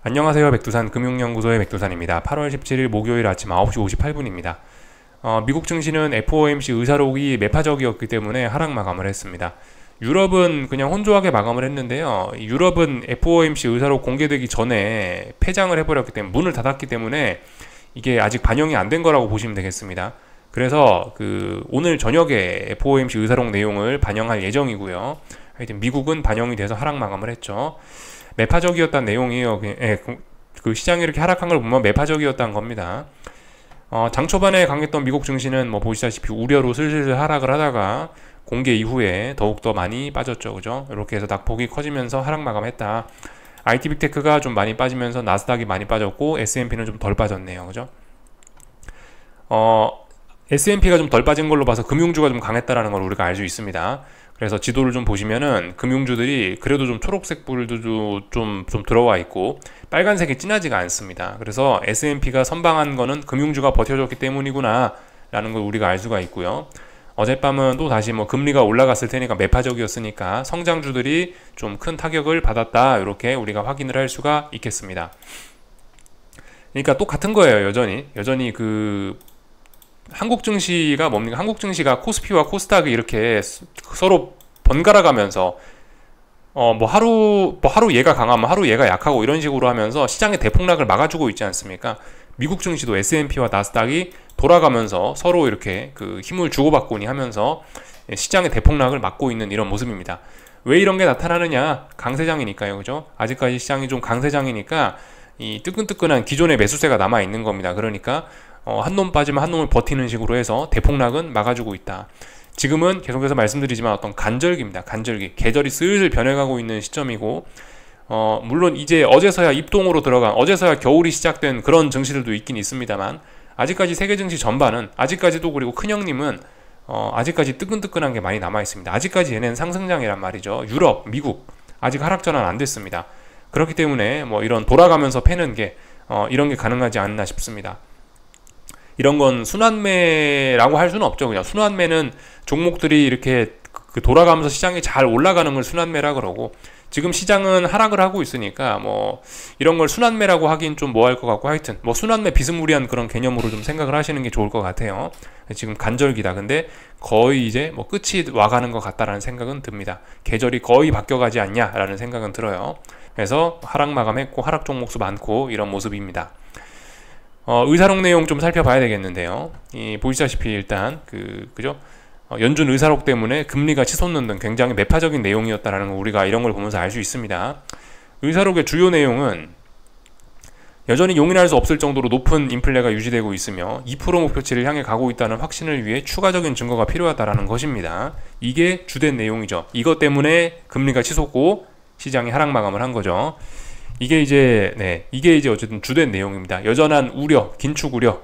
안녕하세요. 백두산 금융연구소의 백두산입니다. 8월 17일 목요일 아침 9시 58분입니다. 미국 증시는 FOMC 의사록이 매파적이었기 때문에 하락 마감을 했습니다. 유럽은 그냥 혼조하게 마감을 했는데요. 유럽은 FOMC 의사록 공개되기 전에 폐장을 해버렸기 때문에 문을 닫았기 때문에 이게 아직 반영이 안 된 거라고 보시면 되겠습니다. 그래서 오늘 저녁에 FOMC 의사록 내용을 반영할 예정이고요. 하여튼 미국은 반영이 돼서 하락 마감을 했죠. 매파적이었다는 내용이에요. 그 시장이 이렇게 하락한 걸 보면 매파적이었다는 겁니다. 장 초반에 강했던 미국 증시는 뭐 보시다시피 우려로 슬슬 하락을 하다가 공개 이후에 더욱더 많이 빠졌죠. 그죠? 이렇게 해서 낙폭이 커지면서 하락 마감했다. IT 빅테크가 좀 많이 빠지면서 나스닥이 많이 빠졌고 S&P는 좀 덜 빠졌네요. 그죠? S&P가 좀 덜 빠진 걸로 봐서 금융주가 좀 강했다라는 걸 우리가 알 수 있습니다. 그래서 지도를 좀 보시면은 금융주들이 그래도 좀 초록색 불도 좀 들어와 있고 빨간색이 진하지가 않습니다. 그래서 S&P가 선방한 거는 금융주가 버텨줬기 때문이구나 라는 걸 우리가 알 수가 있고요. 어젯밤은 또 다시 뭐 금리가 올라갔을 테니까 매파적이었으니까 성장주들이 좀 큰 타격을 받았다, 이렇게 우리가 확인을 할 수가 있겠습니다. 그러니까 똑같은 거예요. 여전히 한국 증시가 뭡니까? 한국 증시가 코스피와 코스닥이 이렇게 서로 번갈아 가면서 하루 얘가 강하면 하루 얘가 약하고 이런 식으로 하면서 시장의 대폭락을 막아주고 있지 않습니까? 미국 증시도 S&P와 나스닥이 돌아가면서 서로 이렇게 힘을 주고받고니 하면서 시장의 대폭락을 막고 있는 이런 모습입니다. 왜 이런 게 나타나느냐? 강세장이니까요. 그죠? 아직까지 시장이 좀 강세장이니까 이 뜨끈뜨끈한 기존의 매수세가 남아 있는 겁니다. 그러니까 한 놈 빠지면 한 놈을 버티는 식으로 해서 대폭락은 막아주고 있다. 지금은 계속해서 말씀드리지만 어떤 간절기입니다. 간절기. 계절이 슬슬 변해가고 있는 시점이고, 물론 이제 어제서야 입동으로 들어간, 어제서야 겨울이 시작된 그런 증시들도 있긴 있습니다만, 아직까지 세계 증시 전반은, 아직까지도, 그리고 큰형님은 아직까지 뜨끈뜨끈한 게 많이 남아 있습니다. 아직까지 얘네는 상승장이란 말이죠. 유럽, 미국 아직 하락 전환 안 됐습니다. 그렇기 때문에 뭐 이런 돌아가면서 패는 게 이런 게 가능하지 않나 싶습니다. 이런 건 순환매라고 할 수는 없죠. 그냥 순환매는 종목들이 이렇게 돌아가면서 시장이 잘 올라가는 걸 순환매라 그러고, 지금 시장은 하락을 하고 있으니까 뭐 이런 걸 순환매라고 하긴 좀 뭐 할 것 같고, 하여튼 뭐 순환매 비스무리한 그런 개념으로 좀 생각을 하시는 게 좋을 것 같아요. 지금 간절기다. 근데 거의 이제 뭐 끝이 와가는 것 같다라는 생각은 듭니다. 계절이 거의 바뀌어가지 않냐라는 생각은 들어요. 그래서 하락 마감했고 하락 종목수 많고 이런 모습입니다. 의사록 내용 좀 살펴봐야 되겠는데요. 보시다시피 일단 그죠? 연준 의사록 때문에 금리가 치솟는 등 굉장히 매파적인 내용이었다라는 거 우리가 이런 걸 보면서 알 수 있습니다. 의사록의 주요 내용은 여전히 용인할 수 없을 정도로 높은 인플레가 유지되고 있으며 2% 목표치를 향해 가고 있다는 확신을 위해 추가적인 증거가 필요하다라는 것입니다. 이게 주된 내용이죠. 이것 때문에 금리가 치솟고 시장이 하락 마감을 한 거죠. 이게 이제 어쨌든 주된 내용입니다. 여전한 우려, 긴축 우려,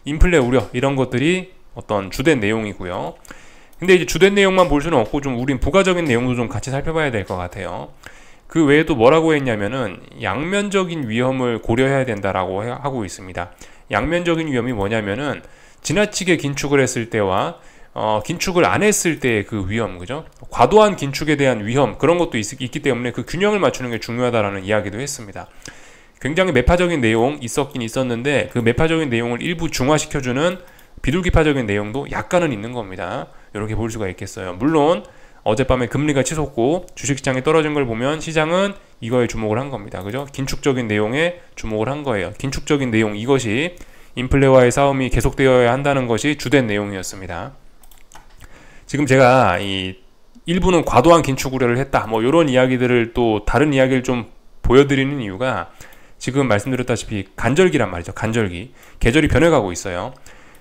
인플레 우려, 이런 것들이 어떤 주된 내용이고요. 근데 이제 주된 내용만 볼 수는 없고 좀 우린 부가적인 내용도 좀 같이 살펴봐야 될 것 같아요. 그 외에도 뭐라고 했냐면은 양면적인 위험을 고려해야 된다라고 하고 있습니다. 양면적인 위험이 뭐냐면은 지나치게 긴축을 했을 때와 긴축을 안 했을 때의 그 위험, 그죠? 과도한 긴축에 대한 위험, 그런 것도 있기 때문에 그 균형을 맞추는 게 중요하다라는 이야기도 했습니다. 굉장히 매파적인 내용 있었긴 있었는데 그 매파적인 내용을 일부 중화시켜주는 비둘기파적인 내용도 약간은 있는 겁니다. 이렇게 볼 수가 있겠어요. 물론 어젯밤에 금리가 치솟고 주식시장이 떨어진 걸 보면 시장은 이거에 주목을 한 겁니다. 그죠? 긴축적인 내용에 주목을 한 거예요. 긴축적인 내용, 이것이 인플레와의 싸움이 계속되어야 한다는 것이 주된 내용이었습니다. 지금 제가 일부는 과도한 긴축 우려를 했다, 뭐 이런 이야기들을 또 다른 이야기를 좀 보여드리는 이유가 지금 말씀드렸다시피 간절기란 말이죠. 간절기. 계절이 변해가고 있어요.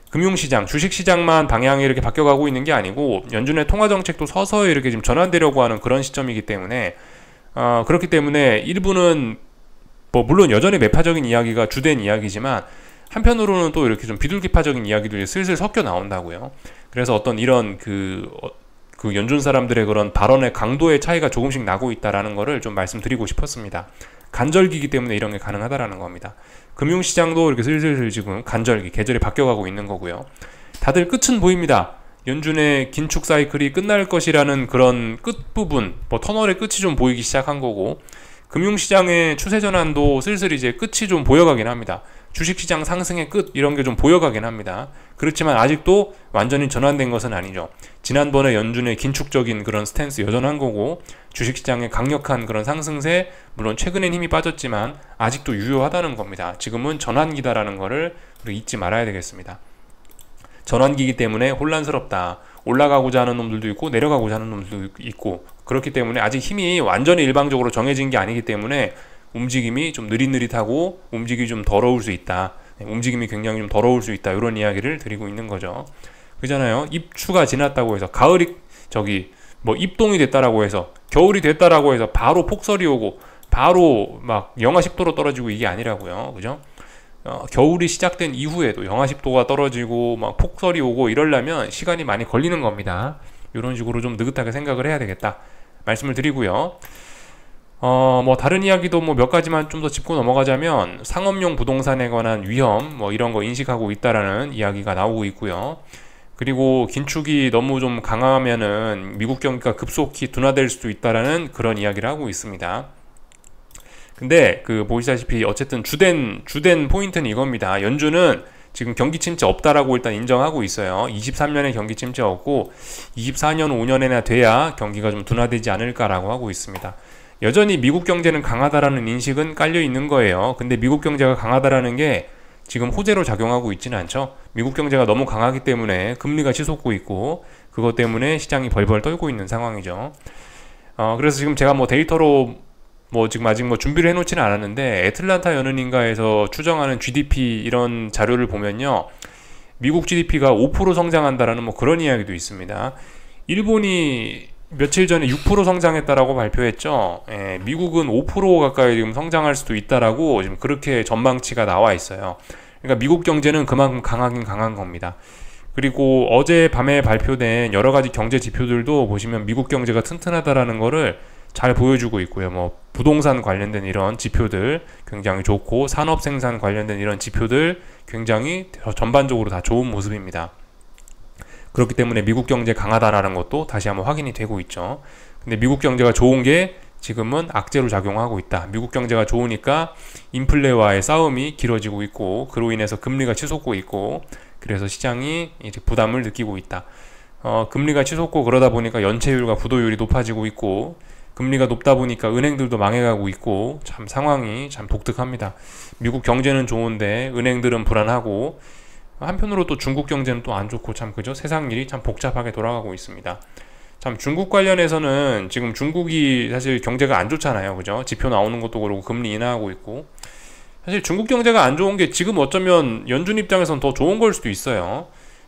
금융시장, 주식시장만 방향이 이렇게 바뀌어가고 있는 게 아니고 연준의 통화정책도 서서히 이렇게 지금 전환되려고 하는 그런 시점이기 때문에 그렇기 때문에 일부는 뭐 물론 여전히 매파적인 이야기가 주된 이야기지만 한편으로는 또 이렇게 좀 비둘기파적인 이야기들이 슬슬 섞여 나온다고요. 그래서 어떤 이런 그 연준 사람들의 그런 발언의 강도의 차이가 조금씩 나고 있다라는 거를 좀 말씀드리고 싶었습니다. 간절기이기 때문에 이런 게 가능하다라는 겁니다. 금융시장도 이렇게 슬슬 지금 간절기, 계절이 바뀌어가고 있는 거고요. 다들 끝은 보입니다. 연준의 긴축 사이클이 끝날 것이라는 그런 끝부분, 터널의 끝이 좀 보이기 시작한 거고, 금융시장의 추세 전환도 슬슬 이제 끝이 좀 보여가긴 합니다. 주식시장 상승의 끝 이런 게 좀 보여가긴 합니다. 그렇지만 아직도 완전히 전환된 것은 아니죠. 지난번에 연준의 긴축적인 그런 스탠스 여전한 거고, 주식시장의 강력한 그런 상승세, 물론 최근엔 힘이 빠졌지만 아직도 유효하다는 겁니다. 지금은 전환기다라는 거를 우리 잊지 말아야 되겠습니다. 전환기이기 때문에 혼란스럽다. 올라가고자 하는 놈들도 있고 내려가고자 하는 놈들도 있고, 그렇기 때문에 아직 힘이 완전히 일방적으로 정해진 게 아니기 때문에 움직임이 좀 느릿느릿하고 움직임이 좀 더러울 수 있다. 움직임이 굉장히 좀 더러울 수 있다. 이런 이야기를 드리고 있는 거죠. 그잖아요. 입추가 지났다고 해서 가을이 입동이 됐다라고 해서 겨울이 됐다라고 해서 바로 폭설이 오고 바로 막 영하 10도로 떨어지고 이게 아니라고요. 그죠? 겨울이 시작된 이후에도 영하 10도가 떨어지고 막 폭설이 오고 이러려면 시간이 많이 걸리는 겁니다. 이런 식으로 좀 느긋하게 생각을 해야 되겠다 말씀을 드리고요. 다른 이야기도 몇 가지만 좀 더 짚고 넘어가자면, 상업용 부동산에 관한 위험 이런 거 인식하고 있다라는 이야기가 나오고 있고요. 그리고 긴축이 너무 좀 강하면은 미국 경기가 급속히 둔화될 수도 있다라는 그런 이야기를 하고 있습니다. 근데 보시다시피 어쨌든 주된 포인트는 이겁니다. 연준은 지금 경기 침체 없다라고 일단 인정하고 있어요. 23년에 경기 침체 없고 24년 5년에나 돼야 경기가 좀 둔화되지 않을까라고 하고 있습니다. 여전히 미국 경제는 강하다라는 인식은 깔려 있는 거예요. 근데 미국 경제가 강하다라는 게 지금 호재로 작용하고 있지는 않죠. 미국 경제가 너무 강하기 때문에 금리가 치솟고 있고, 그것 때문에 시장이 벌벌 떨고 있는 상황이죠. 그래서 지금 제가 데이터로 지금 아직 준비를 해놓지는 않았는데, 애틀란타 연은인가에서 추정하는 GDP 이런 자료를 보면요, 미국 GDP가 5% 성장한다라는 그런 이야기도 있습니다. 일본이 며칠 전에 6% 성장했다라고 발표했죠. 미국은 5% 가까이 지금 성장할 수도 있다라고 지금 그렇게 전망치가 나와 있어요. 그러니까 미국 경제는 그만큼 강하긴 강한 겁니다. 그리고 어제 밤에 발표된 여러 가지 경제 지표들도 보시면 미국 경제가 튼튼하다라는 거를 잘 보여주고 있고요. 부동산 관련된 이런 지표들 굉장히 좋고, 산업 생산 관련된 이런 지표들 굉장히 전반적으로 다 좋은 모습입니다. 그렇기 때문에 미국 경제 강하다라는 것도 다시 한번 확인이 되고 있죠. 근데 미국 경제가 좋은 게 지금은 악재로 작용하고 있다. 미국 경제가 좋으니까 인플레와의 싸움이 길어지고 있고, 그로 인해서 금리가 치솟고 있고, 그래서 시장이 이제 부담을 느끼고 있다. 금리가 치솟고 그러다 보니까 연체율과 부도율이 높아지고 있고, 금리가 높다 보니까 은행들도 망해가고 있고, 참 상황이 참 독특합니다. 미국 경제는 좋은데 은행들은 불안하고, 한편으로 또 중국 경제는 또 안 좋고, 참 그죠? 세상 일이 참 복잡하게 돌아가고 있습니다. 참 중국 관련해서는 지금 중국이 사실 경제가 안 좋잖아요. 그죠? 지표 나오는 것도 그렇고 금리 인하하고 있고, 사실 중국 경제가 안 좋은 게 지금 어쩌면 연준 입장에서는 더 좋은 걸 수도 있어요.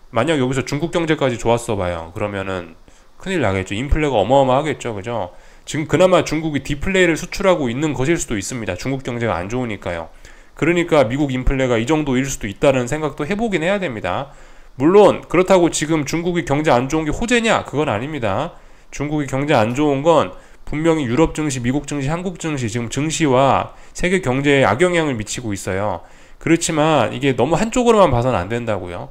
만약 여기서 중국 경제까지 좋았어 봐요. 그러면은 큰일 나겠죠. 인플레가 어마어마하겠죠. 그죠? 지금 그나마 중국이 디플레이를 수출하고 있는 것일 수도 있습니다. 중국 경제가 안 좋으니까요. 그러니까 미국 인플레가 이 정도일 수도 있다는 생각도 해보긴 해야 됩니다. 물론 그렇다고 지금 중국이 경제 안 좋은 게 호재냐? 그건 아닙니다. 중국이 경제 안 좋은 건 분명히 유럽 증시, 미국 증시, 한국 증시, 지금 증시와 세계 경제에 악영향을 미치고 있어요. 그렇지만 이게 너무 한쪽으로만 봐서는 안 된다고요.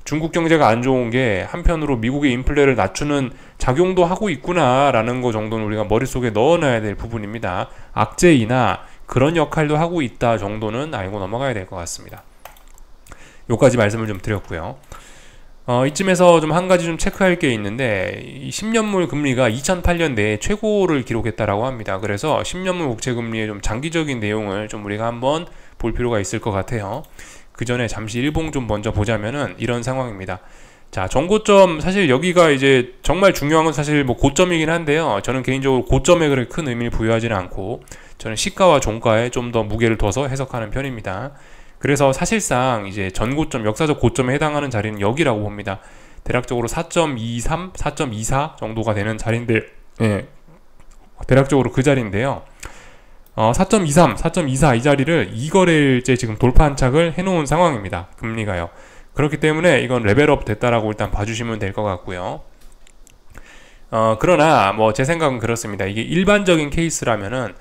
중국 경제가 안 좋은 게 한편으로 미국의 인플레를 낮추는 작용도 하고 있구나라는 거 정도는 우리가 머릿속에 넣어놔야 될 부분입니다. 악재이나 그런 역할도 하고 있다 정도는 알고 넘어가야 될 것 같습니다. 요까지 말씀을 좀 드렸고요. 이쯤에서 좀 한 가지 좀 체크할 게 있는데, 이 10년물 금리가 2008년 내에 최고를 기록했다라고 합니다. 그래서 10년물 국채 금리의 좀 장기적인 내용을 좀 우리가 한번 볼 필요가 있을 것 같아요. 그 전에 잠시 일봉 좀 먼저 보자면은 이런 상황입니다. 자, 전고점, 사실 여기가 이제 정말 중요한 건 사실 고점이긴 한데요. 저는 개인적으로 고점에 그렇게 큰 의미를 부여하지는 않고, 저는 시가와 종가에 좀 더 무게를 둬서 해석하는 편입니다. 그래서 사실상 이제 전고점, 역사적 고점에 해당하는 자리는 여기라고 봅니다. 대략적으로 4.23, 4.24 정도가 되는 자리인데, 대략적으로 그 자리인데요. 4.23, 4.24 이 자리를 2거래일째 지금 돌파 한착을 해놓은 상황입니다. 금리가요. 그렇기 때문에 이건 레벨업 됐다라고 일단 봐주시면 될 것 같고요. 그러나 제 생각은 그렇습니다. 이게 일반적인 케이스라면은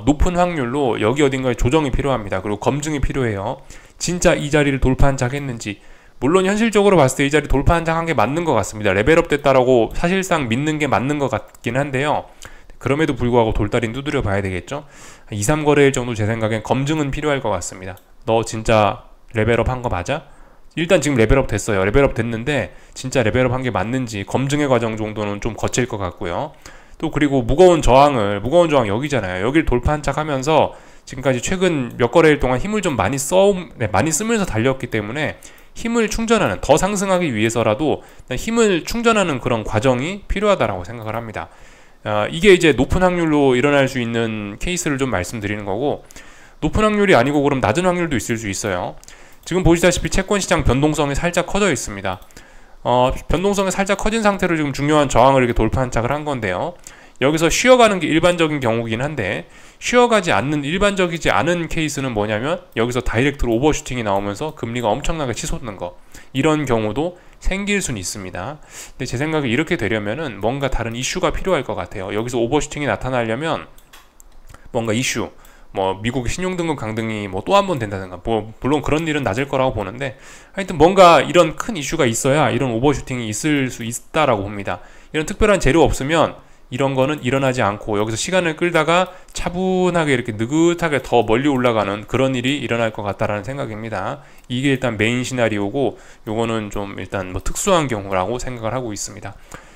높은 확률로 여기 어딘가에 조정이 필요합니다. 그리고 검증이 필요해요. 진짜 이 자리를 돌파 한착했는지. 물론 현실적으로 봤을 때 이 자리 돌파 한착한 게 맞는 것 같습니다. 레벨업 됐다라고 사실상 믿는 게 맞는 것 같긴 한데요. 그럼에도 불구하고 돌다리는 두드려 봐야 되겠죠. 2, 3거래일 정도 제 생각엔 검증은 필요할 것 같습니다. 너 진짜 레벨업 한 거 맞아? 일단 지금 레벨업 됐어요. 레벨업 됐는데 진짜 레벨업 한 게 맞는지 검증의 과정 정도는 좀 거칠 것 같고요. 또 그리고 무거운 저항 여기잖아요. 여길 돌파 한착하면서 지금까지 최근 몇 거래일 동안 힘을 좀 많이 쓰면서 달렸기 때문에 힘을 충전하는, 더 상승하기 위해서라도 힘을 충전하는 그런 과정이 필요하다라고 생각을 합니다. 이게 이제 높은 확률로 일어날 수 있는 케이스를 좀 말씀드리는 거고, 높은 확률이 아니고 그럼 낮은 확률도 있을 수 있어요. 지금 보시다시피 채권 시장 변동성이 살짝 커져 있습니다. 변동성이 살짝 커진 상태로 지금 중요한 저항을 이렇게 돌파 한착을 한 건데요. 여기서 쉬어가는 게 일반적인 경우긴 한데, 쉬어가지 않는 일반적이지 않은 케이스는 뭐냐면 여기서 다이렉트로 오버슈팅이 나오면서 금리가 엄청나게 치솟는 거, 이런 경우도 생길 수는 있습니다. 근데 제 생각에 이렇게 되려면은 뭔가 다른 이슈가 필요할 것 같아요. 여기서 오버슈팅이 나타나려면 뭔가 이슈, 뭐 미국의 신용등급 강등이 뭐 또 한 번 된다든가, 뭐 물론 그런 일은 낮을 거라고 보는데, 하여튼 뭔가 이런 큰 이슈가 있어야 이런 오버슈팅이 있을 수 있다라고 봅니다. 이런 특별한 재료 없으면 이런 거는 일어나지 않고 여기서 시간을 끌다가 차분하게 이렇게 느긋하게 더 멀리 올라가는 그런 일이 일어날 것 같다라는 생각입니다. 이게 일단 메인 시나리오고, 요거는 좀 일단 뭐 특수한 경우라고 생각을 하고 있습니다.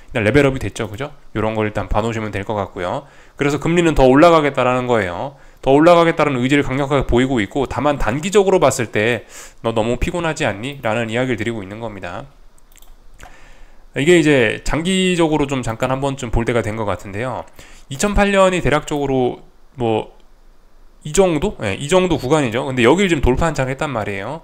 일단 레벨업이 됐죠, 그죠? 이런 걸 일단 봐놓으시면 될 것 같고요. 그래서 금리는 더 올라가겠다라는 거예요. 더 올라가겠다는 의지를 강력하게 보이고 있고, 다만 단기적으로 봤을 때 너 너무 피곤하지 않니? 라는 이야기를 드리고 있는 겁니다. 이게 이제 장기적으로 좀 잠깐 한 번쯤 볼 때가 된 것 같은데요. 2008년이 대략적으로 뭐 이 정도? 네, 이 정도 구간이죠. 근데 여기를 지금 돌파 한착했단 말이에요.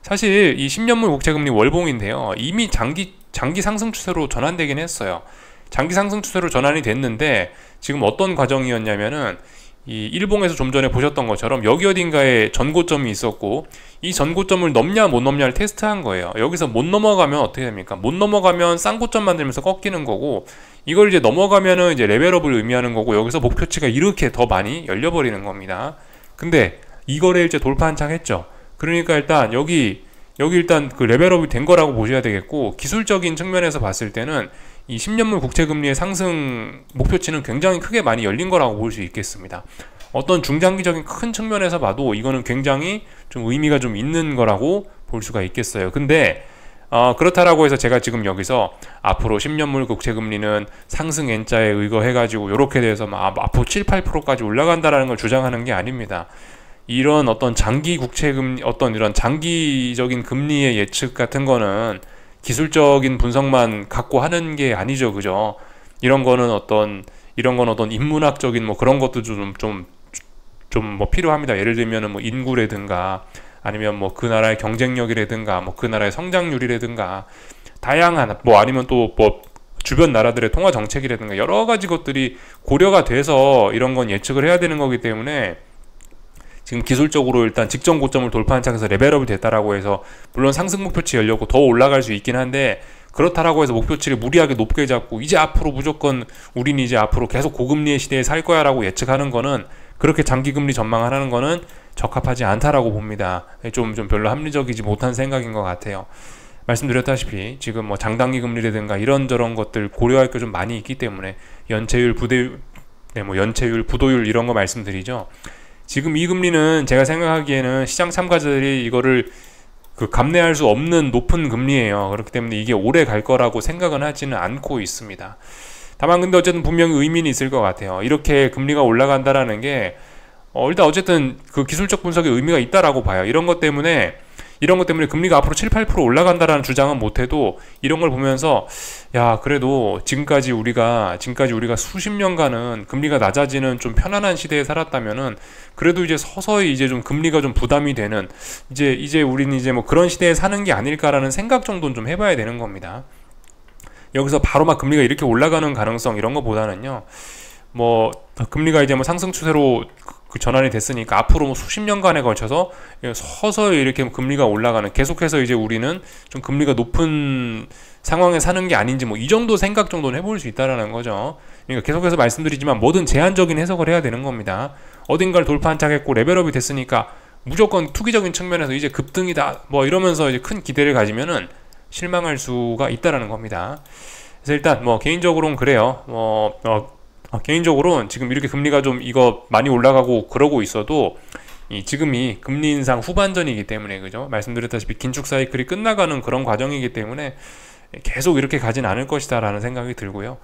사실 이 10년물 국채금리 월봉인데요, 이미 장기 상승 추세로 전환되긴 했어요. 장기 상승 추세로 전환이 됐는데, 지금 어떤 과정이었냐면은 이 일봉에서 좀 전에 보셨던 것처럼 여기 어딘가에 전고점이 있었고, 이 전고점을 넘냐 못 넘냐를 테스트한 거예요. 여기서 못 넘어가면 어떻게 됩니까? 못 넘어가면 쌍고점 만들면서 꺾이는 거고, 이걸 이제 넘어가면은 이제 레벨업을 의미하는 거고, 여기서 목표치가 이렇게 더 많이 열려버리는 겁니다. 근데 이거를 이제 돌파 한창 했죠. 그러니까 일단 여기 일단 그 레벨업이 된 거라고 보셔야 되겠고, 기술적인 측면에서 봤을 때는 이 10년물 국채금리의 상승 목표치는 굉장히 크게 많이 열린 거라고 볼 수 있겠습니다. 어떤 중장기적인 큰 측면에서 봐도 이거는 굉장히 좀 의미가 좀 있는 거라고 볼 수가 있겠어요. 근데 그렇다라고 해서 제가 지금 여기서 앞으로 10년물 국채금리는 상승 N자에 의거해가지고 이렇게 돼서 앞으로 7, 8%까지 올라간다라는 걸 주장하는 게 아닙니다. 이런 어떤 장기 국채금리, 어떤 이런 장기적인 금리의 예측 같은 거는 기술적인 분석만 갖고 하는 게 아니죠, 그죠? 이런 거는 어떤 인문학적인 뭐 그런 것도 좀 뭐 필요합니다. 예를 들면은 뭐 인구라든가, 아니면 뭐 그 나라의 경쟁력이라든가, 뭐 그 나라의 성장률이라든가, 다양한 뭐 아니면 또 뭐 주변 나라들의 통화 정책이라든가, 여러 가지 것들이 고려가 돼서 이런 건 예측을 해야 되는 거기 때문에, 지금 기술적으로 일단 직전 고점을 돌파한 차에서 레벨업이 됐다라고 해서 물론 상승 목표치 열렸고 더 올라갈 수 있긴 한데, 그렇다라고 해서 목표치를 무리하게 높게 잡고 이제 앞으로 무조건 우린 이제 앞으로 계속 고금리의 시대에 살 거야 라고 예측하는 거는, 그렇게 장기금리 전망을 하는 거는 적합하지 않다라고 봅니다. 좀 별로 합리적이지 못한 생각인 것 같아요. 말씀드렸다시피 지금 뭐 장단기 금리라든가 이런저런 것들 고려할 게 좀 많이 있기 때문에, 연체율, 부도율 이런 거 말씀드리죠. 지금 이 금리는 제가 생각하기에는 시장 참가자들이 이거를 감내할 수 없는 높은 금리예요. 그렇기 때문에 이게 오래 갈 거라고 생각은 하지는 않고 있습니다. 다만 근데 어쨌든 분명히 의미는 있을 것 같아요. 이렇게 금리가 올라간다라는 게 일단 어쨌든 그 기술적 분석에 의미가 있다라고 봐요. 이런 것 때문에 금리가 앞으로 7, 8% 올라간다라는 주장은 못해도, 이런 걸 보면서 야, 그래도 지금까지 우리가 수십 년간은 금리가 낮아지는 좀 편안한 시대에 살았다면은, 그래도 이제 서서히 이제 좀 금리가 좀 부담이 되는, 이제 우리는 이제 뭐 그런 시대에 사는 게 아닐까라는 생각 정도는 좀 해봐야 되는 겁니다. 여기서 바로 막 금리가 이렇게 올라가는 가능성 이런 거보다는요, 뭐 금리가 이제 뭐 상승 추세로 전환이 됐으니까 앞으로 뭐 수십 년간에 걸쳐서 서서히 이렇게 금리가 올라가는, 계속해서 이제 우리는 좀 금리가 높은 상황에 사는 게 아닌지, 뭐 이 정도 생각 정도는 해볼 수 있다라는 거죠. 그러니까 계속해서 말씀드리지만 뭐든 제한적인 해석을 해야 되는 겁니다. 어딘가를 돌파 한착했고 레벨업이 됐으니까 무조건 투기적인 측면에서 이제 급등이다 뭐 이러면서 이제 큰 기대를 가지면은 실망할 수가 있다라는 겁니다. 그래서 일단 뭐 개인적으로는 그래요. 개인적으로는 지금 이렇게 금리가 좀 이거 많이 올라가고 그러고 있어도 지금이 금리 인상 후반전이기 때문에, 그죠? 말씀드렸다시피 긴축 사이클이 끝나가는 그런 과정이기 때문에 계속 이렇게 가진 않을 것이다 라는 생각이 들고요.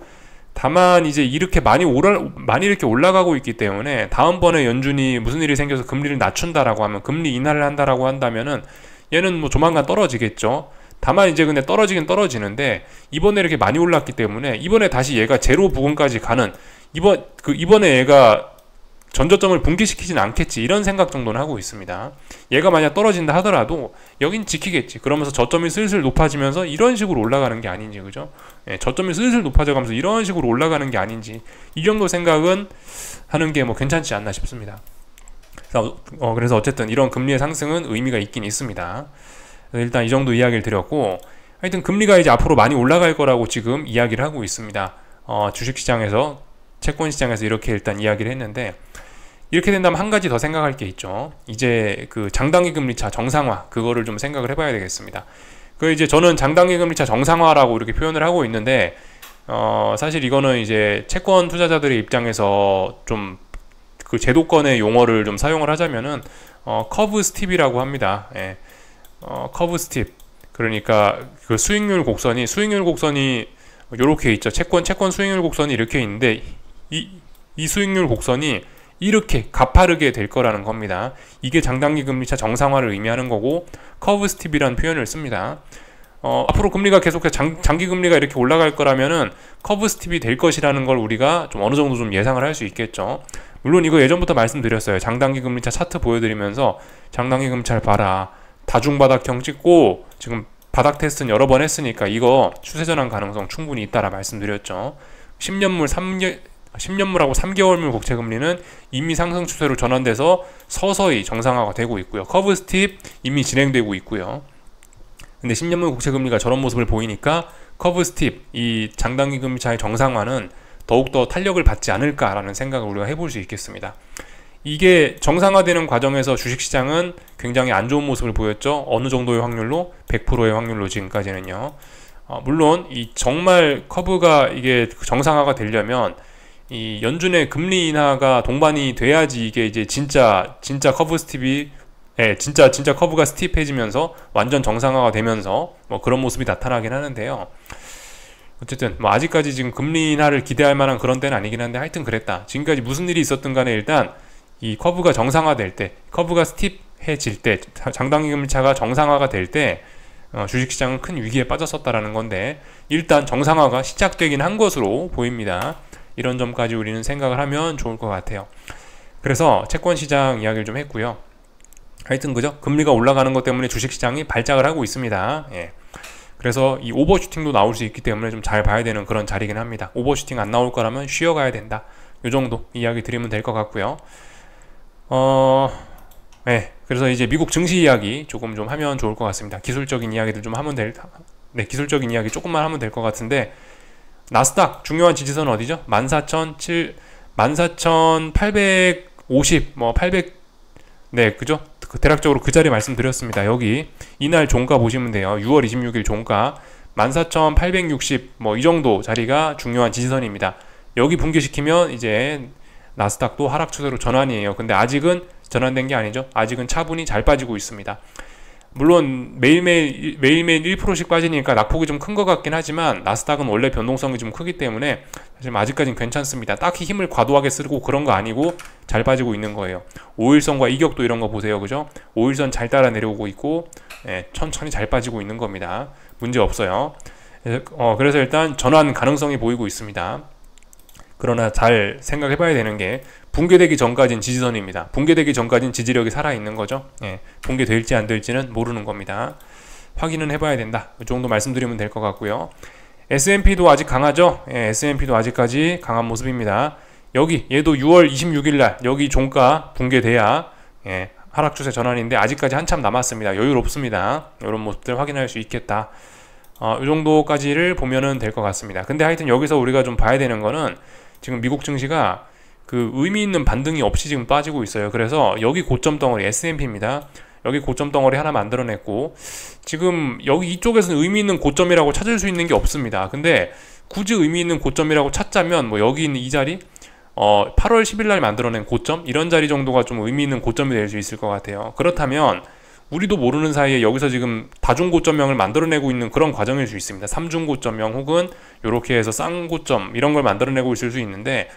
다만 이제 이렇게 많이 이렇게 올라가고 있기 때문에 다음번에 연준이 무슨 일이 생겨서 금리를 낮춘다라고 하면, 금리 인하를 한다라고 한다면은 얘는 뭐 조만간 떨어지겠죠. 다만 이제 근데 떨어지긴 떨어지는데, 이번에 이렇게 많이 올랐기 때문에 이번에 다시 얘가 제로 부근까지 가는, 이번에 얘가 전저점을 붕괴시키진 않겠지, 이런 생각 정도는 하고 있습니다. 얘가 만약 떨어진다 하더라도 여긴 지키겠지. 그러면서 저점이 슬슬 높아지면서 이런 식으로 올라가는 게 아닌지, 그죠? 저점이 슬슬 높아져가면서 이런 식으로 올라가는 게 아닌지, 이 정도 생각은 하는 게 뭐 괜찮지 않나 싶습니다. 그래서 어쨌든 이런 금리의 상승은 의미가 있긴 있습니다. 일단 이 정도 이야기를 드렸고, 하여튼 금리가 이제 앞으로 많이 올라갈 거라고 지금 이야기를 하고 있습니다. 주식시장에서, 채권시장에서 이렇게 일단 이야기를 했는데, 이렇게 된다면 한 가지 더 생각할 게 있죠. 이제 그 장단기 금리차 정상화, 그거를 좀 생각을 해봐야 되겠습니다. 이제 저는 장단기 금리차 정상화라고 이렇게 표현을 하고 있는데, 사실 이거는 이제 채권 투자자들의 입장에서 좀 그 제도권의 용어를 좀 사용을 하자면은 커브 스팁이라고 합니다. 커브 스팁. 그러니까 그 수익률 곡선이 요렇게 있죠. 채권 수익률 곡선이 이렇게 있는데, 이 수익률 곡선이 이렇게 가파르게 될 거라는 겁니다. 이게 장단기 금리차 정상화를 의미하는 거고, 커브 스팁이라는 표현을 씁니다. 앞으로 금리가 계속해서 장기 금리가 이렇게 올라갈 거라면은 커브 스팁이 될 것이라는 걸 우리가 좀 어느 정도 좀 예상을 할 수 있겠죠. 물론 이거 예전부터 말씀드렸어요. 장단기 금리차 차트 보여드리면서 장단기 금리차를 봐라, 다중바닥형 찍고 지금 바닥 테스트는 여러 번 했으니까 이거 추세 전환 가능성 충분히 있다라 말씀드렸죠. 10년물하고 3개월물 국채 금리는 이미 상승 추세로 전환돼서 서서히 정상화가 되고 있고요. 커브 스팁 이미 진행되고 있고요. 근데 10년물 국채 금리가 저런 모습을 보이니까 커브 스팁, 이 장단기 금리차의 정상화는 더욱더 탄력을 받지 않을까라는 생각을 우리가 해볼 수 있겠습니다. 이게 정상화되는 과정에서 주식시장은 굉장히 안 좋은 모습을 보였죠. 어느 정도의 확률로? 100%의 확률로 지금까지는요. 물론 이 정말 커브가 이게 정상화가 되려면 이 연준의 금리 인하가 동반이 돼야지 이게 이제 진짜 커브 스팁이 진짜 커브가 스팁해지면서 완전 정상화가 되면서 뭐 그런 모습이 나타나긴 하는데요. 어쨌든 뭐 아직까지 지금 금리 인하를 기대할 만한 그런 때는 아니긴 한데, 하여튼 그랬다. 지금까지 무슨 일이 있었든 간에 일단 이 커브가 정상화될 때, 커브가 스팁해질 때, 장단기 금리차가 정상화가 될 때 주식시장은 큰 위기에 빠졌었다라는 건데, 일단 정상화가 시작되긴 한 것으로 보입니다. 이런 점까지 우리는 생각을 하면 좋을 것 같아요. 그래서 채권시장 이야기를 좀 했고요. 하여튼 그죠? 금리가 올라가는 것 때문에 주식시장이 발작을 하고 있습니다. 그래서 이 오버슈팅도 나올 수 있기 때문에 좀 잘 봐야 되는 그런 자리긴 합니다. 오버슈팅 안 나올 거라면 쉬어가야 된다. 이 정도 이야기 드리면 될 것 같고요. 그래서 이제 미국 증시 이야기 조금 좀 하면 좋을 것 같습니다. 기술적인 이야기들 좀 하면 기술적인 이야기 조금만 하면 될 것 같은데, 나스닥 중요한 지지선은 어디죠? 14,850, 800, 그죠? 대략적으로 그 자리 말씀드렸습니다. 여기 이날 종가 보시면 돼요. 6월 26일 종가 14,860 이 정도 자리가 중요한 지지선입니다. 여기 붕괴시키면 이제 나스닥도 하락 추세로 전환이에요. 근데 아직은 전환된 게 아니죠. 아직은 차분히 잘 빠지고 있습니다. 물론 매일매일 1%씩 빠지니까 낙폭이 좀 큰 것 같긴 하지만, 나스닥은 원래 변동성이 좀 크기 때문에 사실 아직까지는 괜찮습니다. 딱히 힘을 과도하게 쓰고 그런 거 아니고 잘 빠지고 있는 거예요. 5일선과 이격도 이런 거 보세요. 그죠? 5일선 잘 따라 내려오고 있고, 천천히 잘 빠지고 있는 겁니다. 문제 없어요. 그래서 일단 전환 가능성이 보이고 있습니다. 그러나 잘 생각해 봐야 되는 게, 붕괴되기 전까지는 지지선입니다. 붕괴되기 전까지는 지지력이 살아있는 거죠. 붕괴될지 안 될지는 모르는 겁니다. 확인은 해봐야 된다. 이 정도 말씀드리면 될 것 같고요. S&P도 아직 강하죠. S&P도 아직까지 강한 모습입니다. 여기 얘도 6월 26일날 여기 종가 붕괴돼야 하락 추세 전환인데, 아직까지 한참 남았습니다. 여유롭습니다. 이런 모습들 확인할 수 있겠다. 이 정도까지를 보면은 될 것 같습니다. 근데 하여튼 여기서 우리가 좀 봐야 되는 거는, 지금 미국 증시가 그 의미 있는 반등이 없이 지금 빠지고 있어요. 그래서 여기 고점 덩어리 S&P입니다. 여기 고점 덩어리 하나 만들어냈고, 지금 여기 이쪽에서는 의미 있는 고점이라고 찾을 수 있는 게 없습니다. 근데 굳이 의미 있는 고점이라고 찾자면 여기 있는 이 자리, 8월 10일 날 만들어낸 고점 이런 자리 정도가 좀 의미 있는 고점이 될 수 있을 것 같아요. 그렇다면 우리도 모르는 사이에 여기서 지금 다중고점형을 만들어내고 있는 그런 과정일 수 있습니다. 삼중고점형 혹은 이렇게 해서 쌍고점 이런 걸 만들어내고 있을 수 있는데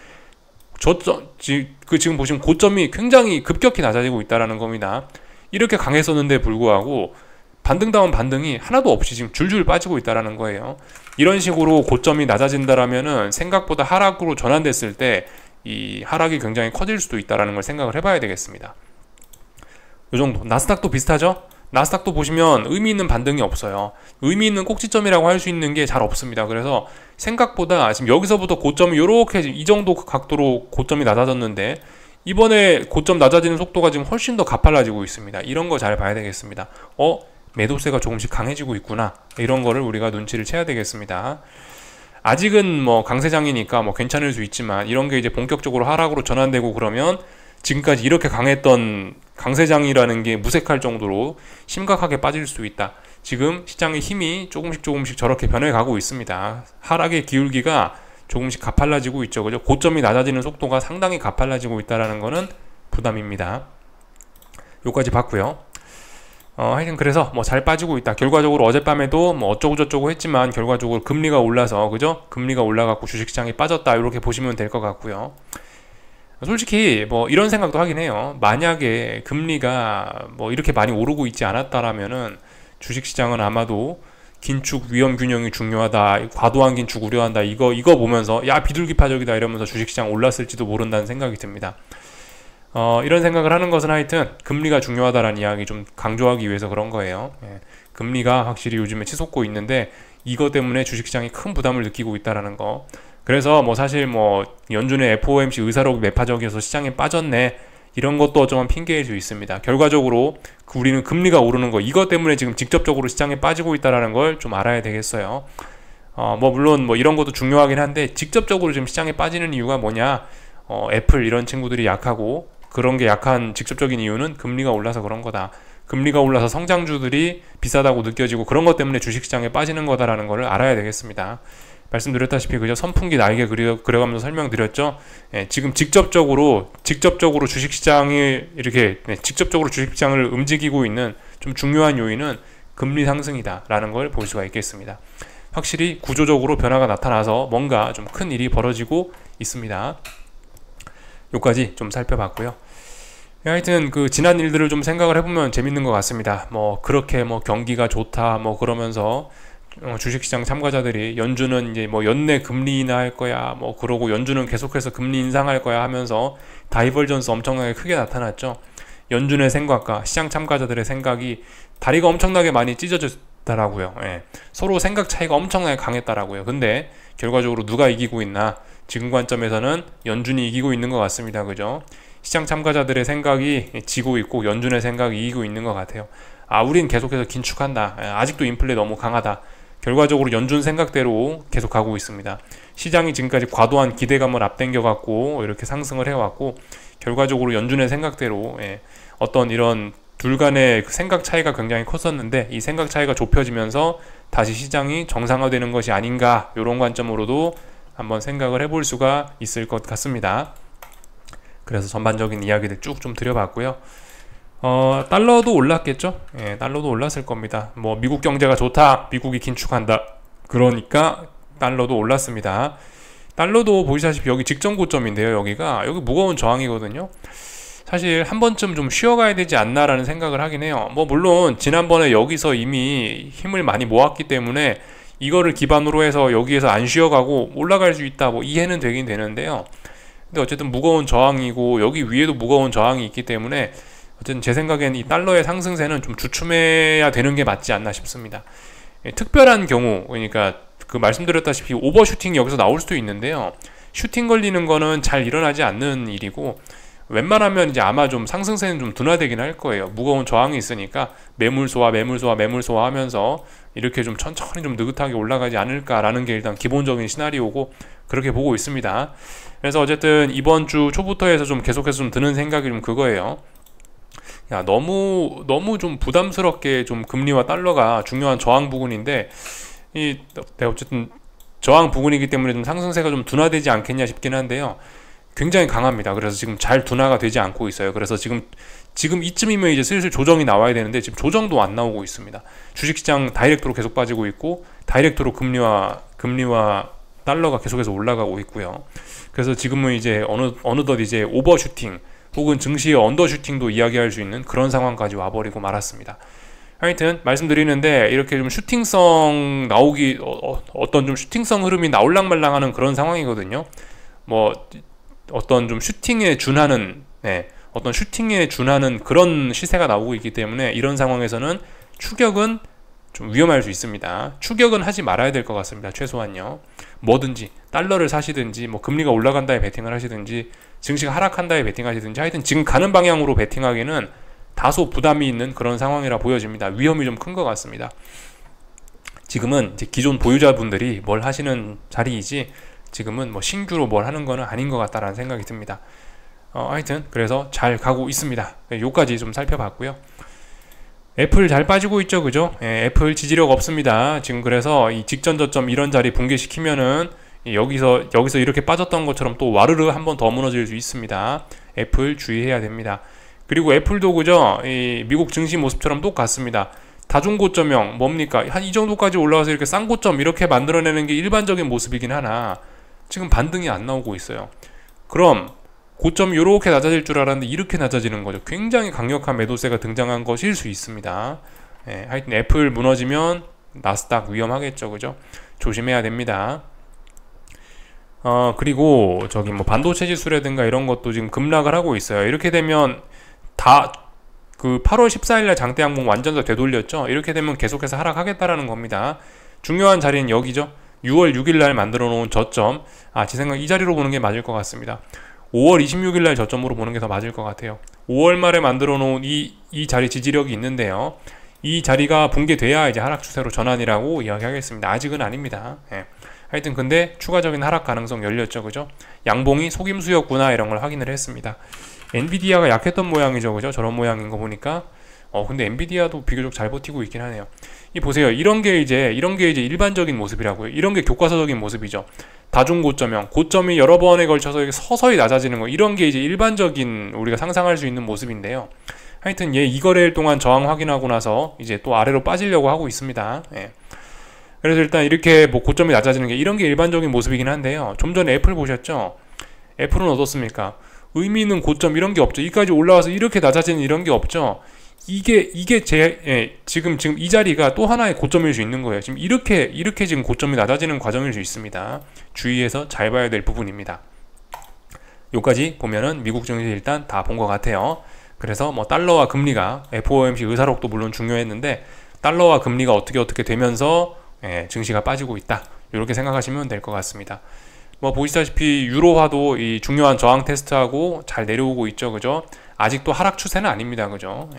지금 보시면 고점이 굉장히 급격히 낮아지고 있다는 겁니다. 이렇게 강했었는데 불구하고 반등다운 반등이 하나도 없이 지금 줄줄 빠지고 있다는 거예요. 이런 식으로 고점이 낮아진다라면은 생각보다 하락으로 전환됐을 때 이 하락이 굉장히 커질 수도 있다는 걸 생각을 해봐야 되겠습니다. 이 정도. 나스닥도 비슷하죠? 나스닥도 보시면 의미 있는 반등이 없어요. 의미 있는 꼭지점이라고 할 수 있는 게 잘 없습니다. 그래서 생각보다 지금 여기서부터 고점이 이렇게 이 정도 각도로 고점이 낮아졌는데 이번에 고점 낮아지는 속도가 지금 훨씬 더 가팔라지고 있습니다. 이런 거 잘 봐야 되겠습니다. 매도세가 조금씩 강해지고 있구나. 이런 거를 우리가 눈치를 채야 되겠습니다. 아직은 뭐 강세장이니까 뭐 괜찮을 수 있지만 이런 게 이제 본격적으로 하락으로 전환되고 그러면 지금까지 이렇게 강했던 강세장이라는 게 무색할 정도로 심각하게 빠질 수 있다. 지금 시장의 힘이 조금씩 저렇게 변해가고 있습니다. 하락의 기울기가 조금씩 가팔라지고 있죠. 그죠? 고점이 낮아지는 속도가 상당히 가팔라지고 있다는 거는 부담입니다. 요까지 봤고요. 하여튼 그래서 뭐 잘 빠지고 있다. 결과적으로 어젯밤에도 뭐 어쩌고저쩌고 했지만 결과적으로 금리가 올라서 그죠? 금리가 올라갖고 주식시장이 빠졌다. 이렇게 보시면 될 것 같고요. 솔직히 뭐 이런 생각도 하긴 해요. 만약에 금리가 뭐 이렇게 많이 오르고 있지 않았다라면은 주식시장은 아마도 긴축 위험 균형이 중요하다. 과도한 긴축 우려한다. 이거 보면서 야 비둘기파적이다 이러면서 주식시장 올랐을지도 모른다는 생각이 듭니다. 이런 생각을 하는 것은 하여튼 금리가 중요하다라는 이야기 좀 강조하기 위해서 그런 거예요. 금리가 확실히 요즘에 치솟고 있는데 이것 때문에 주식시장이 큰 부담을 느끼고 있다라는 거. 그래서 뭐 사실 뭐 연준의 FOMC 의사록이 매파적이어서 시장에 빠졌네 이런 것도 어쩌면 핑계일 수 있습니다. 결과적으로 우리는 금리가 오르는 거 이것 때문에 지금 직접적으로 시장에 빠지고 있다라는 걸 좀 알아야 되겠어요. 뭐 물론 뭐 이런 것도 중요하긴 한데 직접적으로 지금 시장에 빠지는 이유가 뭐냐? 애플 이런 친구들이 약하고 그런 게 약한 직접적인 이유는 금리가 올라서 그런 거다. 금리가 올라서 성장주들이 비싸다고 느껴지고 그런 것 때문에 주식시장에 빠지는 거다라는 거를 알아야 되겠습니다. 말씀드렸다시피 그죠? 선풍기 날개 그려가면서 설명드렸죠. 지금 직접적으로 주식시장이 이렇게 직접적으로 주식시장을 움직이고 있는 좀 중요한 요인은 금리 상승이다라는 걸 볼 수가 있겠습니다. 확실히 구조적으로 변화가 나타나서 뭔가 좀 큰 일이 벌어지고 있습니다. 요까지 좀 살펴봤고요. 하여튼 그 지난 일들을 좀 생각을 해보면 재밌는 것 같습니다. 뭐 그렇게 뭐 경기가 좋다 뭐 그러면서 주식시장 참가자들이 연준은 이제 뭐 연내 금리 인하할 거야 뭐 그러고 연준은 계속해서 금리 인상할 거야 하면서 다이버전스 엄청나게 크게 나타났죠. 연준의 생각과 시장 참가자들의 생각이 다리가 엄청나게 많이 찢어졌더라고요. 서로 생각 차이가 엄청나게 강했더라고요. 근데 결과적으로 누가 이기고 있나? 지금 관점에서는 연준이 이기고 있는 것 같습니다. 그죠? 시장 참가자들의 생각이 지고 있고 연준의 생각이 이기고 있는 것 같아요. 우린 계속해서 긴축한다. 아직도 인플레 너무 강하다. 결과적으로 연준 생각대로 계속 가고 있습니다. 시장이 지금까지 과도한 기대감을 앞당겨갖고 이렇게 상승을 해왔고 결과적으로 연준의 생각대로 어떤 이런 둘 간의 생각 차이가 굉장히 컸었는데 이 생각 차이가 좁혀지면서 다시 시장이 정상화되는 것이 아닌가 이런 관점으로도 한번 생각을 해볼 수가 있을 것 같습니다. 그래서 전반적인 이야기들 쭉 좀 드려봤고요. 달러도 올랐겠죠? 달러도 올랐을 겁니다. 뭐 미국 경제가 좋다, 미국이 긴축한다. 그러니까 달러도 올랐습니다. 달러도 보시다시피 여기 직전 고점인데요. 여기 무거운 저항이거든요. 사실 한 번쯤 좀 쉬어가야 되지 않나라는 생각을 하긴 해요. 뭐 물론 지난번에 여기서 이미 힘을 많이 모았기 때문에 이거를 기반으로 해서 여기에서 안 쉬어가고 올라갈 수 있다 뭐 이해는 되긴 되는데요. 근데 어쨌든 무거운 저항이고 여기 위에도 무거운 저항이 있기 때문에 어쨌든 제 생각엔 이 달러의 상승세는 좀 주춤해야 되는 게 맞지 않나 싶습니다. 특별한 경우 그러니까 그 말씀드렸다시피 오버슈팅이 여기서 나올 수도 있는데요. 슈팅 걸리는 거는 잘 일어나지 않는 일이고 웬만하면 이제 아마 좀 상승세는 좀 둔화되긴 할 거예요. 무거운 저항이 있으니까 매물 소화 하면서 이렇게 좀 천천히 좀 느긋하게 올라가지 않을까라는 게 일단 기본적인 시나리오고 그렇게 보고 있습니다. 그래서 어쨌든 이번 주 초부터 해서 좀 계속해서 좀 드는 생각이 좀 그거예요. 야, 너무 좀 부담스럽게 좀 금리와 달러가 중요한 저항 부분인데 어쨌든 저항 부분이기 때문에 좀 상승세가 좀 둔화되지 않겠냐 싶긴 한데요. 굉장히 강합니다. 그래서 지금 잘 둔화가 되지 않고 있어요. 그래서 지금 이쯤이면 이제 슬슬 조정이 나와야 되는데 지금 조정도 안 나오고 있습니다. 주식시장 다이렉트로 계속 빠지고 있고, 다이렉트로 금리와 달러가 계속해서 올라가고 있고요. 그래서 지금은 이제 어느덧 이제 오버슈팅 혹은 증시의 언더슈팅도 이야기할 수 있는 그런 상황까지 와버리고 말았습니다. 하여튼 말씀드리는데, 이렇게 좀 슈팅성 나오기 어떤 좀 슈팅성 흐름이 나올랑말랑하는 그런 상황이거든요. 뭐 어떤 좀 슈팅에 준하는 어떤 슈팅에 준하는 그런 시세가 나오고 있기 때문에, 이런 상황에서는 추격은 좀 위험할 수 있습니다. 추격은 하지 말아야 될 것 같습니다. 최소한요. 뭐든지 달러를 사시든지, 뭐 금리가 올라간다에 베팅을 하시든지, 증시가 하락한다에 베팅하시든지, 하여튼 지금 가는 방향으로 베팅하기는 다소 부담이 있는 그런 상황이라 보여집니다. 위험이 좀 큰 것 같습니다. 지금은 이제 기존 보유자분들이 뭘 하시는 자리이지, 지금은 뭐 신규로 뭘 하는 거는 아닌 것 같다라는 생각이 듭니다. 하여튼 그래서 잘 가고 있습니다. 요까지 좀 살펴봤고요. 애플 잘 빠지고 있죠, 그죠? 애플 지지력 없습니다. 지금 그래서 이 직전 저점 이런 자리 붕괴시키면은 여기서 이렇게 빠졌던 것처럼 또 와르르 한번 더 무너질 수 있습니다. 애플 주의해야 됩니다. 그리고 애플도 그죠? 이 미국 증시 모습처럼 똑같습니다. 다중고점형 뭡니까? 한 이 정도까지 올라와서 이렇게 쌍고점 이렇게 만들어내는 게 일반적인 모습이긴 하나, 지금 반등이 안 나오고 있어요. 그럼 고점이 이렇게 낮아질 줄 알았는데 이렇게 낮아지는 거죠. 굉장히 강력한 매도세가 등장한 것일 수 있습니다. 하여튼 애플 무너지면 나스닥 위험하겠죠, 그죠? 조심해야 됩니다. 그리고 저기 뭐 반도체 지수라든가 이런 것도 지금 급락을 하고 있어요. 이렇게 되면 다 그 8월 14일날 장대 항공 완전 다 되돌렸죠. 이렇게 되면 계속해서 하락하겠다라는 겁니다. 중요한 자리는 여기죠. 6월 6일날 만들어 놓은 저점, 제 생각 이 자리로 보는 게 맞을 것 같습니다. 5월 26일날 저점으로 보는 게 더 맞을 것 같아요. 5월 말에 만들어 놓은 이 자리 지지력이 있는데요. 이 자리가 붕괴돼야 이제 하락 추세로 전환이라고 이야기하겠습니다. 아직은 아닙니다. 하여튼 근데 추가적인 하락 가능성 열렸죠, 그죠? 양봉이 속임수였구나, 이런 걸 확인을 했습니다. 엔비디아가 약했던 모양이죠, 그죠? 저런 모양인 거 보니까. 근데 엔비디아도 비교적 잘 버티고 있긴 하네요. 이 보세요. 이런 게 이제 일반적인 모습이라고요. 이런 게 교과서적인 모습이죠. 다중고점형, 고점이 여러 번에 걸쳐서 서서히 낮아지는 거, 이런 게 이제 일반적인 우리가 상상할 수 있는 모습인데요. 하여튼 이 거래일 동안 저항 확인하고 나서 이제 또 아래로 빠지려고 하고 있습니다. 그래서 일단 이렇게 뭐 고점이 낮아지는 게, 이런 게 일반적인 모습이긴 한데요. 좀 전에 애플 보셨죠? 애플은 어떻습니까? 의미 있는 고점 이런 게 없죠. 이까지 올라와서 이렇게 낮아지는 이런 게 없죠. 이게 지금 이 자리가 또 하나의 고점일 수 있는 거예요. 지금 이렇게 지금 고점이 낮아지는 과정일 수 있습니다. 주의해서 잘 봐야 될 부분입니다. 요까지 보면은 미국 증시 일단 다 본 것 같아요. 그래서 뭐 달러와 금리가, FOMC 의사록도 물론 중요했는데, 달러와 금리가 어떻게 되면서 증시가 빠지고 있다, 이렇게 생각하시면 될 것 같습니다. 뭐 보시다시피 유로화도 이 중요한 저항 테스트하고 잘 내려오고 있죠, 그죠? 아직도 하락 추세는 아닙니다, 그죠?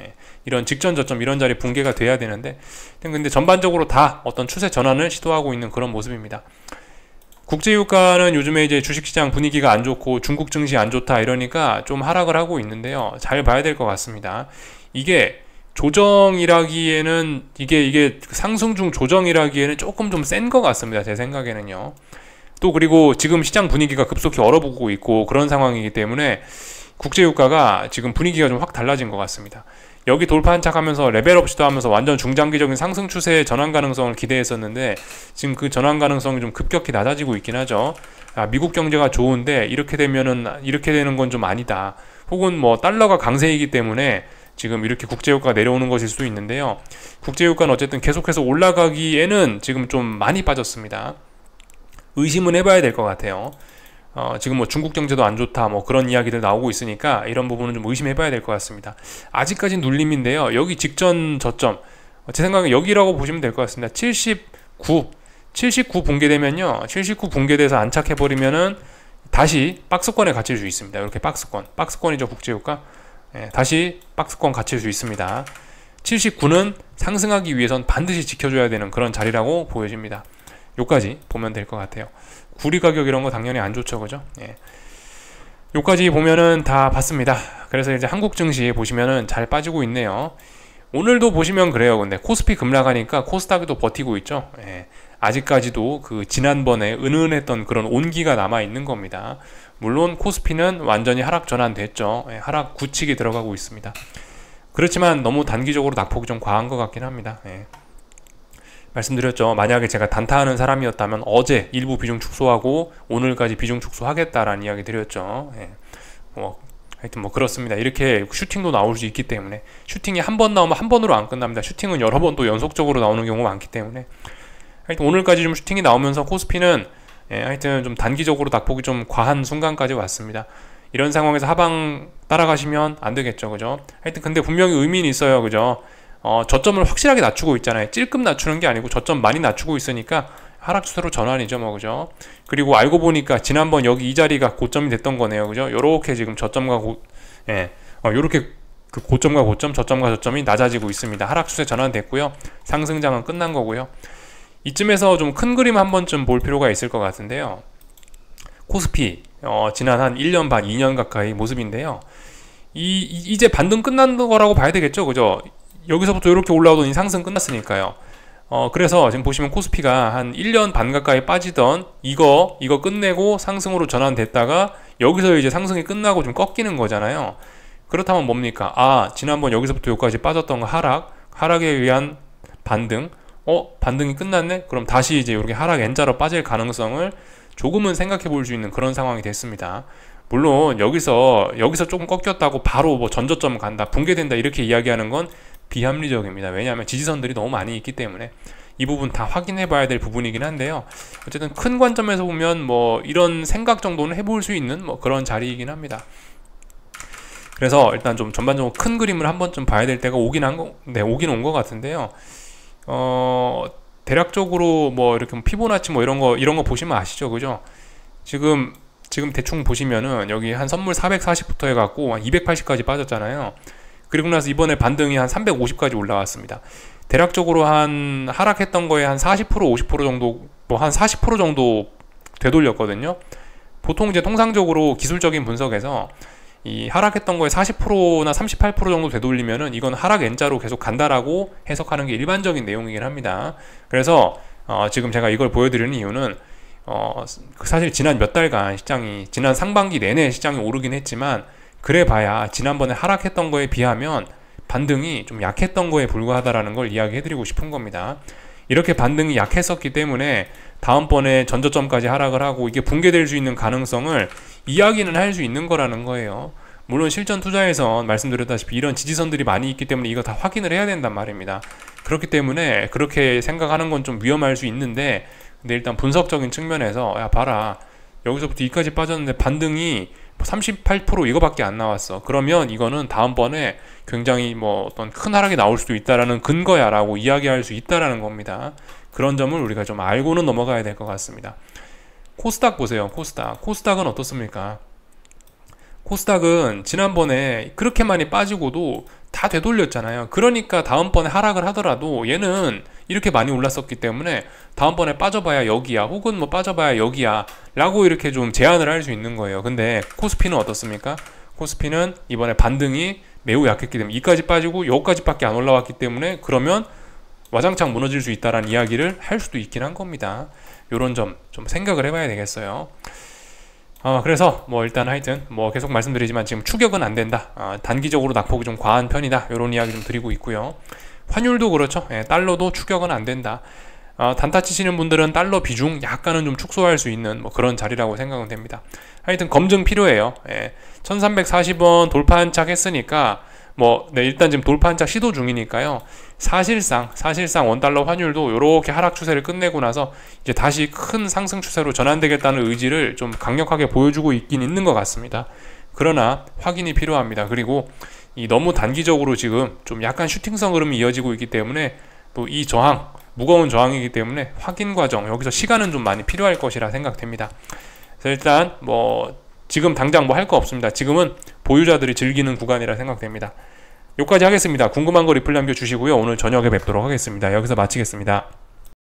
이런 직전 저점 이런 자리 붕괴가 돼야 되는데, 근데 전반적으로 다 어떤 추세 전환을 시도하고 있는 그런 모습입니다. 국제유가는 요즘에 이제 주식시장 분위기가 안 좋고 중국 증시 안 좋다 이러니까 좀 하락을 하고 있는데요. 잘 봐야 될 것 같습니다. 이게 조정이라기에는, 이게 상승 중 조정이라기에는 조금 좀 센 것 같습니다, 제 생각에는요. 또 그리고 지금 시장 분위기가 급속히 얼어붙고 있고 그런 상황이기 때문에 국제유가가 지금 분위기가 좀 확 달라진 것 같습니다. 여기 돌파 한착하면서 레벨업 시도하면서 완전 중장기적인 상승 추세의 전환 가능성을 기대했었는데, 지금 그 전환 가능성이 좀 급격히 낮아지고 있긴 하죠. 미국 경제가 좋은데 이렇게 되는 건 좀 아니다. 혹은 뭐 달러가 강세이기 때문에 지금 이렇게 국제유가가 내려오는 것일 수도 있는데요. 국제유가는 어쨌든 계속해서 올라가기에는 지금 좀 많이 빠졌습니다. 의심은 해봐야 될 것 같아요. 지금 뭐 중국 경제도 안 좋다, 뭐 그런 이야기들 나오고 있으니까 이런 부분은 좀 의심해봐야 될 것 같습니다. 아직까지는 눌림인데요. 여기 직전 저점, 제 생각엔 여기라고 보시면 될 것 같습니다. 79 붕괴되면요, 79 붕괴돼서 안착해버리면은 다시 박스권에 갇힐 수 있습니다. 이렇게 박스권이죠, 국제유가. 다시 박스권 갇힐 수 있습니다. 79는 상승하기 위해선 반드시 지켜줘야 되는 그런 자리라고 보여집니다. 요까지 보면 될 것 같아요. 구리 가격 이런 거 당연히 안 좋죠, 그죠? 요까지 보면은 다 봤습니다. 그래서 이제 한국 증시 보시면은 잘 빠지고 있네요. 오늘도 보시면 그래요. 근데 코스피 급락하니까 코스닥도 버티고 있죠. 아직까지도 그 지난번에 은은했던 그런 온기가 남아 있는 겁니다. 물론 코스피는 완전히 하락 전환됐죠. 하락 굳히기 들어가고 있습니다. 그렇지만 너무 단기적으로 낙폭이 좀 과한 것 같긴 합니다. 말씀드렸죠. 만약에 제가 단타하는 사람이었다면 어제 일부 비중 축소하고 오늘까지 비중 축소하겠다라는 이야기 드렸죠. 하여튼 뭐 그렇습니다. 이렇게 슈팅도 나올 수 있기 때문에, 슈팅이 한 번 나오면 한 번으로 안 끝납니다. 슈팅은 여러 번 또 연속적으로 나오는 경우가 많기 때문에, 하여튼 오늘까지 좀 슈팅이 나오면서 코스피는 하여튼 좀 단기적으로 낙폭이 좀 과한 순간까지 왔습니다. 이런 상황에서 하방 따라가시면 안 되겠죠, 그죠? 하여튼 근데 분명히 의미는 있어요, 그죠? 저점을 확실하게 낮추고 있잖아요. 찔끔 낮추는 게 아니고 저점 많이 낮추고 있으니까 하락 추세로 전환이죠, 뭐, 그죠? 그리고 알고 보니까 지난번 여기 이 자리가 고점이 됐던 거네요, 그죠? 요렇게 지금 저점과 요렇게 그 고점과 고점, 저점과 저점이 낮아지고 있습니다. 하락 추세 전환됐고요. 상승장은 끝난 거고요. 이쯤에서 좀 큰 그림 한 번쯤 볼 필요가 있을 것 같은데요. 코스피 지난 한 1년 반, 2년 가까이 모습인데요. 이제 반등 끝난 거라고 봐야 되겠죠, 그죠? 여기서부터 이렇게 올라오더니 상승 끝났으니까요. 그래서 지금 보시면 코스피가 한 1년 반 가까이 빠지던 이거 끝내고 상승으로 전환됐다가 여기서 이제 상승이 끝나고 좀 꺾이는 거잖아요. 그렇다면 뭡니까? 지난번 여기서부터 여기까지 빠졌던 거 하락에 의한 반등. 반등이 끝났네? 그럼 다시 이제 이렇게 하락 N자로 빠질 가능성을 조금은 생각해 볼 수 있는 그런 상황이 됐습니다. 물론 여기서 조금 꺾였다고 바로 뭐 전저점 간다, 붕괴된다 이렇게 이야기하는 건 비합리적입니다. 왜냐하면 지지선들이 너무 많이 있기 때문에 이 부분 다 확인해 봐야 될 부분이긴 한데요. 어쨌든 큰 관점에서 보면 뭐 이런 생각 정도는 해볼 수 있는 뭐 그런 자리이긴 합니다. 그래서 일단 좀 전반적으로 큰 그림을 한 번쯤 봐야 될 때가 오긴 온 것 같은데요. 대략적으로 뭐 이렇게 피보나치 뭐 이런 거 보시면 아시죠, 그죠? 지금 대충 보시면은 여기 한 선물 440부터 해갖고 한 280까지 빠졌잖아요. 그리고 나서 이번에 반등이 한 350까지 올라왔습니다. 대략적으로 한 하락했던 거에 한 40%, 50% 정도, 뭐 한 40% 정도 되돌렸거든요. 보통 이제 통상적으로 기술적인 분석에서 이 하락했던 거에 40%나 38% 정도 되돌리면은 이건 하락 N자로 계속 간다라고 해석하는 게 일반적인 내용이긴 합니다. 그래서 지금 제가 이걸 보여드리는 이유는 사실 지난 몇 달간 지난 상반기 내내 시장이 오르긴 했지만 그래봐야 지난번에 하락했던 거에 비하면 반등이 좀 약했던 거에 불과하다라는 걸 이야기해드리고 싶은 겁니다. 이렇게 반등이 약했었기 때문에 다음번에 전저점까지 하락을 하고 이게 붕괴될 수 있는 가능성을 이야기는 할 수 있는 거라는 거예요. 물론 실전 투자에선 말씀드렸다시피 이런 지지선들이 많이 있기 때문에 이거 다 확인을 해야 된단 말입니다. 그렇기 때문에 그렇게 생각하는 건 좀 위험할 수 있는데, 근데 일단 분석적인 측면에서 야 봐라, 여기서부터 여기까지 빠졌는데 반등이 38% 이거밖에 안 나왔어. 그러면 이거는 다음번에 굉장히 뭐 어떤 큰 하락이 나올 수도 있다라는 근거야 라고 이야기할 수 있다라는 겁니다. 그런 점을 우리가 좀 알고는 넘어가야 될 것 같습니다. 코스닥 보세요. 코스닥은 어떻습니까? 코스닥은 지난번에 그렇게 많이 빠지고도 다 되돌렸잖아요. 그러니까 다음번에 하락을 하더라도 얘는 이렇게 많이 올랐었기 때문에 다음번에 빠져봐야 여기야, 혹은 뭐 빠져봐야 여기야 라고 이렇게 좀 제안을 할 수 있는 거예요. 근데 코스피는 어떻습니까? 코스피는 이번에 반등이 매우 약했기 때문에 이까지 빠지고 여기까지 밖에 안 올라왔기 때문에 그러면 와장창 무너질 수 있다라는 이야기를 할 수도 있긴 한 겁니다. 요런 점 좀 생각을 해봐야 되겠어요. 그래서 뭐 일단 하여튼 뭐 계속 말씀드리지만 지금 추격은 안 된다. 단기적으로 낙폭이 좀 과한 편이다. 요런 이야기 좀 드리고 있고요. 환율도 그렇죠. 달러도 추격은 안 된다. 단타 치시는 분들은 달러 비중 약간은 좀 축소할 수 있는 뭐 그런 자리라고 생각은 됩니다. 하여튼 검증 필요해요. 1340원 돌파 한착 했으니까 일단 지금 돌파 한착 시도 중이니까요. 사실상 원달러 환율도 이렇게 하락 추세를 끝내고 나서 이제 다시 큰 상승 추세로 전환되겠다는 의지를 좀 강력하게 보여주고 있긴 있는 것 같습니다. 그러나 확인이 필요합니다. 그리고 이 너무 단기적으로 지금 좀 약간 슈팅성 흐름이 이어지고 있기 때문에 또 이 저항, 무거운 저항이기 때문에 확인 과정, 여기서 시간은 좀 많이 필요할 것이라 생각됩니다. 그래서 일단 지금 당장 할 거 없습니다. 지금은 보유자들이 즐기는 구간이라 생각됩니다. 여기까지 하겠습니다. 궁금한 거 리플 남겨주시고요. 오늘 저녁에 뵙도록 하겠습니다. 여기서 마치겠습니다.